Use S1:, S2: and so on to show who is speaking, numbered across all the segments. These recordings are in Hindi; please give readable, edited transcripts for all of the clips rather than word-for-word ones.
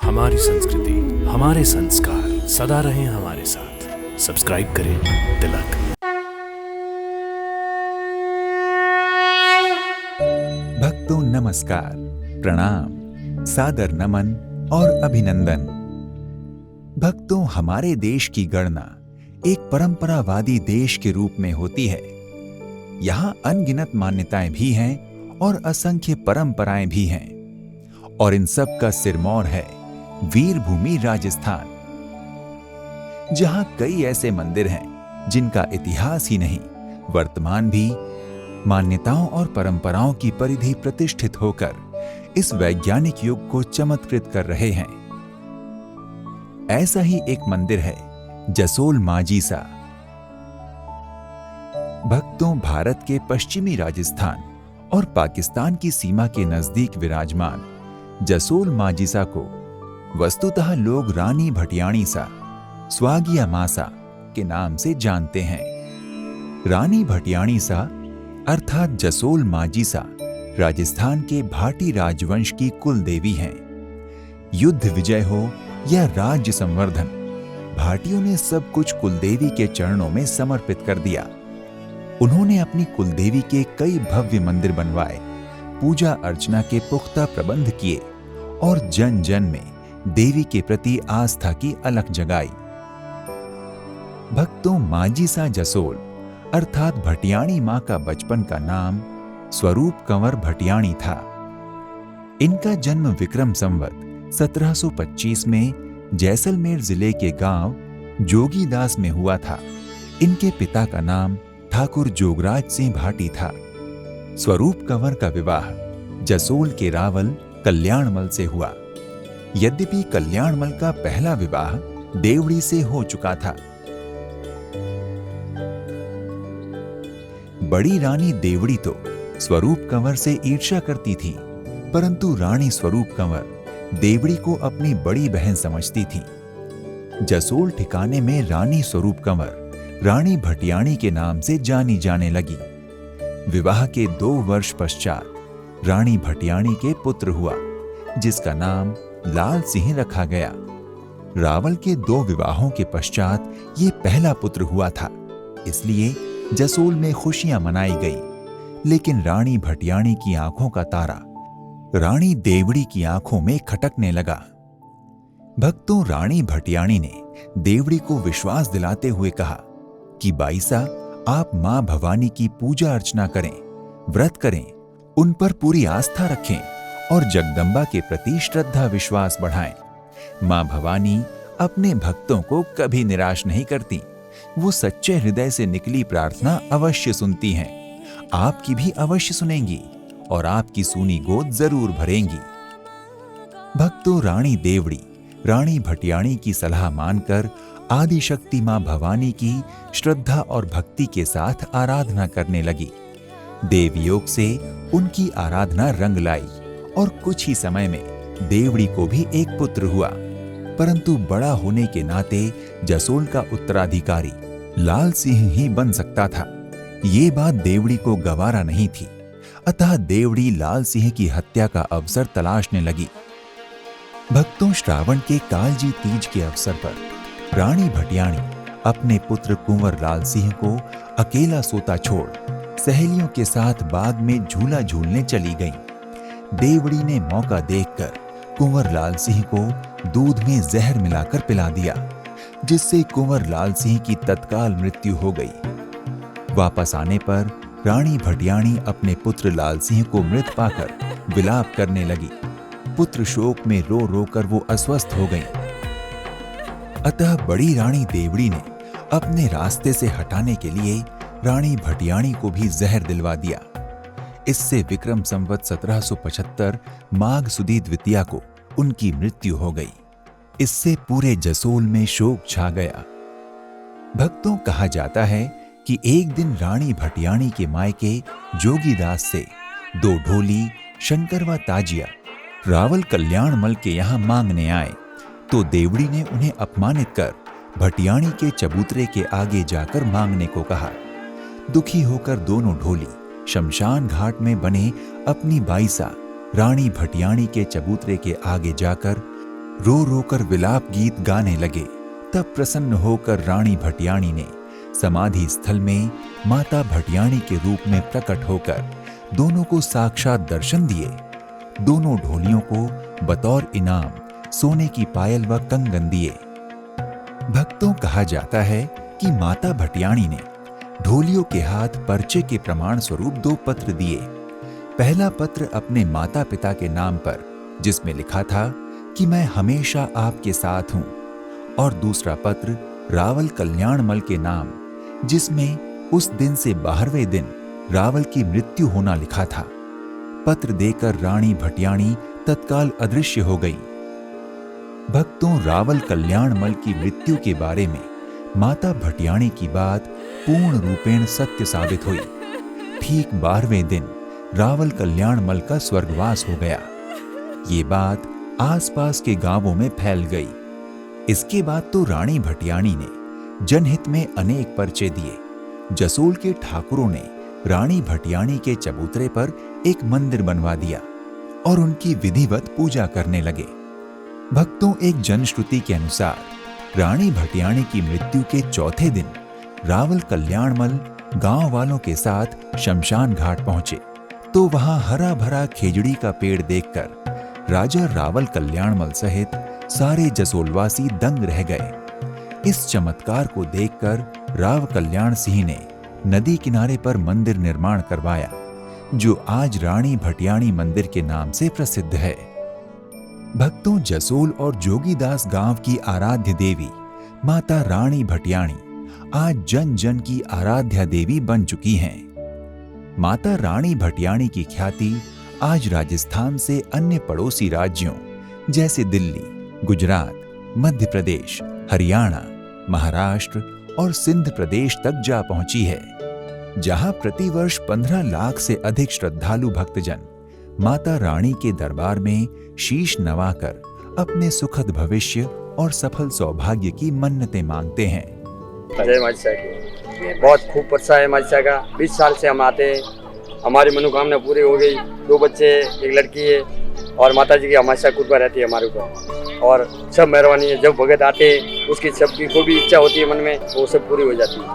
S1: हमारी संस्कृति, हमारे संस्कार सदा रहें हमारे साथ। सब्सक्राइब करें तिलक।
S2: भक्तों नमस्कार, प्रणाम, सादर नमन और अभिनंदन। भक्तों, हमारे देश की गणना एक परंपरावादी देश के रूप में होती है। यहाँ अनगिनत मान्यताएं भी हैं और असंख्य परंपराएं भी हैं, और इन सब का सिरमौर है वीरभूमि राजस्थान, जहां कई ऐसे मंदिर हैं जिनका इतिहास ही नहीं, वर्तमान भी मान्यताओं और परंपराओं की परिधि प्रतिष्ठित होकर इस वैज्ञानिक युग को चमत्कृत कर रहे हैं। ऐसा ही एक मंदिर है जसोल माजीसा। भक्तों, भारत के पश्चिमी राजस्थान और पाकिस्तान की सीमा के नजदीक विराजमान जसोल माजीसा को वस्तुतः लोग रानी भटियाणी सा, स्वागिया मासा के नाम से जानते हैं। रानी भटियाणी सा अर्थात जसोल माजीसा राजस्थान के भाटी राजवंश की कुल देवी हैं। युद्ध विजय हो या राज्य संवर्धन, भाटियों ने सब कुछ कुलदेवी के चरणों में समर्पित कर दिया। उन्होंने अपनी कुलदेवी के कई भव्य मंदिर बनवाए, पूजा अर्चना के पुख्ता प्रबंध किए और जन जन में देवी के प्रति आस्था की अलख जगाई। भक्तों, माजीसा जसोल अर्थात भटियाणी मां का बचपन का नाम स्वरूप कंवर भटियाणी था। इनका जन्म विक्रम संवत 1725 में जैसलमेर जिले के गांव जोगीदास में हुआ था। इनके पिता का नाम ठाकुर जोगराज सिंह भाटी था। स्वरूप कंवर का विवाह जसोल के रावल कल्याणमल से हुआ। यद्यपि कल्याणमल का पहला विवाह देवड़ी से हो चुका था। बड़ी रानी देवड़ी तो स्वरूप कंवर से ईर्ष्या करती थी, परंतु रानी स्वरूप कंवर देवड़ी को अपनी बड़ी बहन समझती थी। जसोल ठिकाने में रानी स्वरूप कंवर रानी भटियाणी के नाम से जानी जाने लगी। विवाह के 2 वर्ष पश्चात रानी भटियाणी के पुत्र हुआ, जिसका नाम लाल सिंह रखा गया। रावल के 2 विवाहों के पश्चात ये पहला पुत्र हुआ था, इसलिए जसोल में खुशियां मनाई गई। लेकिन रानी भटियाणी की आंखों का तारा रानी देवड़ी की आंखों में खटकने लगा। भक्तों, रानी भटियाणी ने देवड़ी को विश्वास दिलाते हुए कहा कि बाईसा, आप मां भवानी की पूजा अर्चना करें, व्रत करें, उन पर पूरी आस्था रखें और जगदम्बा के प्रति श्रद्धा विश्वास बढ़ाएं। मां भवानी अपने भक्तों को कभी निराश नहीं करती। वो सच्चे हृदय से निकली प्रार्थना अवश्य सुनती हैं। आपकी भी अवश्य सुनेंगी और आपकी सूनी गोद जरूर भरेंगी। भक्तों, रानी देवड़ी रानी भटियाणी की सलाह मानकर आदिशक्ति मां भवानी की श्रद्धा और भक्ति के साथ आराधना करने लगी। देवयोग से उनकी आराधना रंग लाई और कुछ ही समय में देवड़ी को भी एक पुत्र हुआ, परंतु बड़ा होने के नाते जसोल का उत्तराधिकारी लाल सिंह ही बन सकता था। ये बात देवड़ी को गवारा नहीं थी, अतः देवड़ी लाल सिंह की हत्या का अवसर तलाशने लगी। भक्तों, श्रावण के कालजी तीज के अवसर पर रानी भटियाणी अपने पुत्र कुंवर लाल सिंह को अकेला सोता छोड़ सहेलियों के साथ बाग में झूला झूलने चली गईं। देवड़ी ने मौका देखकर कुंवर लाल सिंह को दूध में जहर मिलाकर पिला दिया, जिससे कुंवर लाल सिंह की तत्काल मृत्यु हो गई। वापस आने पर रानी भटियाणी अपने पुत्र लाल सिंह को मृत पाकर विलाप करने लगी। पुत्र शोक में रो रो कर वो अस्वस्थ हो गईं। अतः बड़ी रानी देवड़ी ने अपने रास्ते से हटाने के लिए रानी भटियाणी को भी जहर दिलवा दिया। इससे विक्रम संवत 1775 माघ सुदी द्वितीया को उनकी मृत्यु हो गई। इससे पूरे जसोल में शोक छा गया। भक्तों, कहा जाता है कि एक दिन रानी भटियाणी के मायके जोगीदास से 2 ढोली, शंकर व ताजिया रावल कल्याणमल के यहाँ मांगने आए, तो देवड़ी ने उन्हें अपमानित कर भटियाणी के चबूतरे के आगे जाकर मांगने को कहा। दुखी होकर दोनों ढोली शमशान घाट में बने अपनी बाईसा रानी भटियाणी के चबूतरे के आगे जाकर रो रो कर विलाप गीत गाने लगे। तब प्रसन्न होकर रानी भटियाणी ने समाधि स्थल में माता भटियाणी के रूप में प्रकट होकर दोनों को साक्षात दर्शन दिए। दोनों ढोलियों को बतौर इनाम सोने की पायल व कंगन दिए। भक्तों कहा जाता है कि माता भटियाणी ने ढोलियों के हाथ पर्चे के प्रमाण स्वरूप 2 पत्र दिए। पहला पत्र अपने माता पिता के नाम पर, जिसमें लिखा था कि मैं हमेशा आपके साथ हूं, और दूसरा पत्र रावल कल्याणमल के नाम, जिसमें उस दिन से 12वें दिन रावल की मृत्यु होना लिखा था। पत्र देकर रानी भटियाणी तत्काल अदृश्य हो गई। भक्तों, रावल कल्याणमल की मृत्यु के बारे में माता भटियाणी की बात पूर्ण रूपेण सत्य साबित हुई। ठीक 12वें दिन रावल कल्याणमल का स्वर्गवास हो गया। ये बात आसपास के गांवों में फैल गई। इसके बाद तो रानी भटियाणी ने जनहित में अनेक पर्चे दिए। जसोल के ठाकुरों ने रानी भटियाणी के चबूतरे पर एक मंदिर बनवा दिया और उनकी विधिवत पूजा करने लगे। भक्तों, एक जनश्रुति के अनुसार रानी भटियाणी की मृत्यु के चौथे दिन रावल कल्याणमल गांव वालों के साथ शमशान घाट पहुंचे तो वहां हरा भरा खेजड़ी का पेड़ देखकर राजा रावल कल्याणमल सहित सारे जसोलवासी दंग रह गए। इस चमत्कार को देखकर राव कल्याण सिंह ने नदी किनारे पर मंदिर निर्माण करवाया, जो आज रानी भटियाणी मंदिर के नाम से प्रसिद्ध है। भक्तों, जसोल और जोगीदास गांव की आराध्य देवी माता रानी भटियाणी आज जन जन की आराध्या देवी बन चुकी हैं। माता रानी भटियाणी की ख्याति आज राजस्थान से अन्य पड़ोसी राज्यों जैसे दिल्ली, गुजरात, मध्य प्रदेश, हरियाणा, महाराष्ट्र और सिंध प्रदेश तक जा पहुंची है, जहां प्रतिवर्ष 15 लाख से अधिक श्रद्धालु भक्तजन माता रानी के दरबार में शीश नवाकर अपने सुखद भविष्य और सफल सौभाग्य की मन्नतें मांगते हैं।
S3: जय माता की बहुत खूब प्रसाद है माता का। 20 साल से हम आते हैं, हमारी मनोकामना पूरी हो गई। 2 बच्चे, 1 लड़की है और माता जी की हमेशा कृपा रहती है हमारे ऊपर और सब मेहरबानी है। जब भगत आते हैं उसकी सबकी कोई भी इच्छा होती है मन में, वो सब पूरी हो जाती है।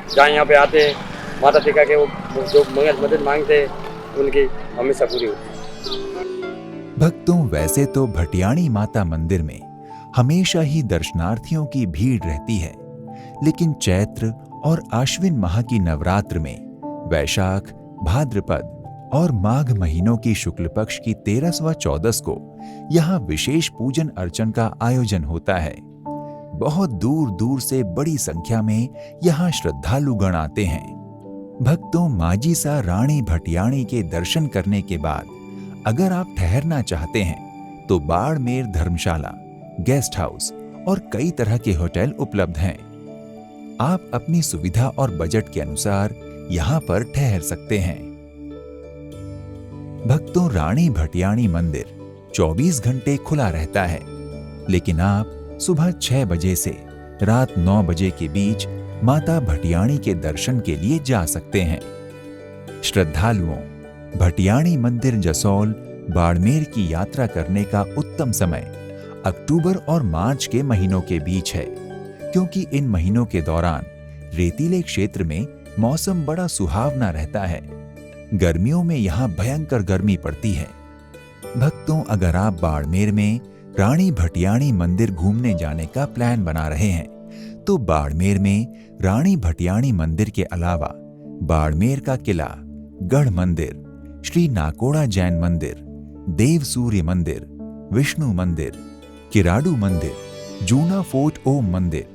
S3: जहाँ यहाँ पे आते हैं माता टिका के वो जो मदद मांगते हैं उनकी हमेशा पूरी होती है।
S2: भक्तों, वैसे तो भटियाणी माता मंदिर में हमेशा ही दर्शनार्थियों की भीड़ रहती है, लेकिन चैत्र और आश्विन माह की नवरात्र में वैशाख, भाद्रपद और माघ महीनों की शुक्ल पक्ष की 13 व 14 को यहाँ विशेष पूजन अर्चन का आयोजन होता है। बहुत दूर दूर से बड़ी संख्या में यहाँ श्रद्धालु गण आते हैं। भक्तों, माजी सा रानी भटियाणी के दर्शन करने के बाद अगर आप ठहरना चाहते हैं तो बाड़मेर धर्मशाला, गेस्ट हाउस और कई तरह के होटल उपलब्ध हैं। आप अपनी सुविधा और बजट के अनुसार यहाँ पर ठहर सकते हैं। भक्तों, रानी भटियाणी मंदिर 24 घंटे खुला रहता है, लेकिन आप सुबह 6 बजे से रात 9 बजे के बीच माता भटियाणी के दर्शन के लिए जा सकते हैं। श्रद्धालुओं, भटियाणी मंदिर जसोल, बाड़मेर की यात्रा करने का उत्तम समय अक्टूबर और मार्च के महीनों के बीच है, क्योंकि इन महीनों के दौरान रेतीले क्षेत्र में मौसम बड़ा सुहावना रहता है। गर्मियों में यहाँ भयंकर गर्मी पड़ती है। भक्तों, अगर आप बाड़मेर में रानी भटियाणी मंदिर घूमने जाने का प्लान बना रहे हैं तो बाड़मेर में रानी भटियाणी मंदिर के अलावा बाड़मेर का किला, गढ़ मंदिर, श्री नाकोड़ा जैन मंदिर, देव सूर्य मंदिर, विष्णु मंदिर, किराडू मंदिर, जूना फोर्ट ओम मंदिर,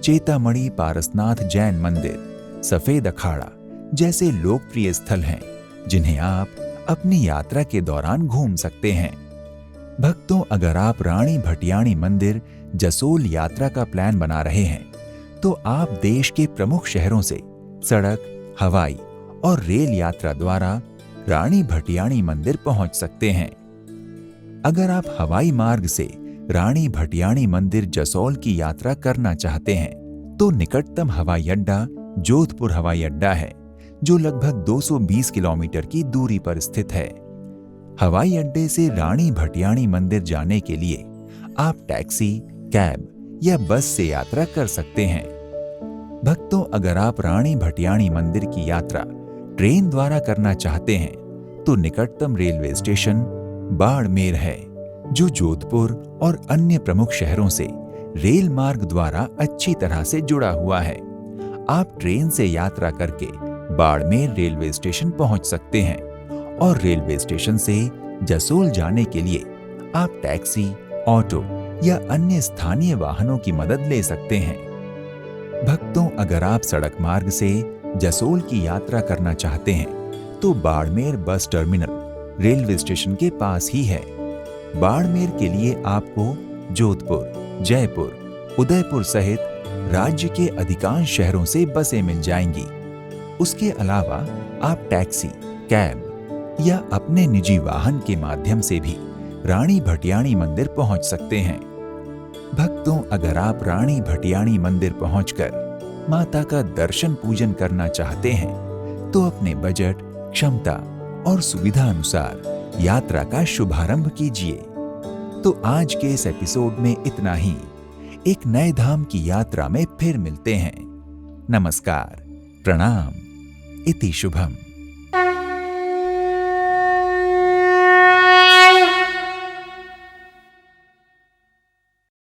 S2: चेतामणि पारसनाथ जैन मंदिर, सफेद अखाड़ा जैसे लोकप्रिय स्थल हैं, जिन्हें आप अपनी यात्रा के दौरान घूम सकते हैं। भक्तों, अगर आप रानी भटियाणी मंदिर जसोल यात्रा का प्लान बना रहे हैं तो आप देश के प्रमुख शहरों से सड़क, हवाई और रेल यात्रा द्वारा रानी भटियाणी मंदिर पहुंच सकते हैं। अगर आप हवाई मार्ग से रानी भटियाणी मंदिर जसोल की यात्रा करना चाहते हैं तो निकटतम हवाई अड्डा जोधपुर हवाई अड्डा है, जो लगभग 220 किलोमीटर की दूरी पर स्थित है। हवाई अड्डे से रानी भटियाणी मंदिर जाने के लिए आप टैक्सी, कैब या बस से यात्रा कर सकते हैं। भक्तों, अगर आप रानी भटियाणी मंदिर की यात्रा ट्रेन द्वारा करना चाहते हैं तो निकटतम रेलवे स्टेशन बाड़मेर है, जो जोधपुर और अन्य प्रमुख शहरों से रेल मार्ग द्वारा अच्छी तरह से जुड़ा हुआ है। आप ट्रेन से यात्रा करके बाड़मेर रेलवे स्टेशन पहुंच सकते हैं और रेलवे स्टेशन से जसोल जाने के लिए आप टैक्सी, ऑटो या अन्य स्थानीय वाहनों की मदद ले सकते हैं। भक्तों, अगर आप सड़क मार्ग से जसोल की यात्रा करना चाहते हैं तो Barmer bus terminal railway station के पास ही है। बाड़मेर के लिए आपको जोधपुर, जयपुर, उदयपुर सहित राज्य के अधिकांश शहरों से बसें मिल जाएंगी। उसके अलावा आप टैक्सी, कैब या अपने निजी वाहन के माध्यम से भी रानी भटियाणी मंदिर पहुंच सकते हैं। भक्तों, अगर आप रानी भटियाणी मंदिर पहुंचकर माता का दर्शन पूजन करना चाहते हैं तो अपने बजट, क्षमता और सुविधा अनुसार यात्रा का शुभारंभ कीजिए। तो आज के इस एपिसोड में इतना ही। एक नए धाम की यात्रा में फिर मिलते हैं। नमस्कार, प्रणाम, इति शुभम।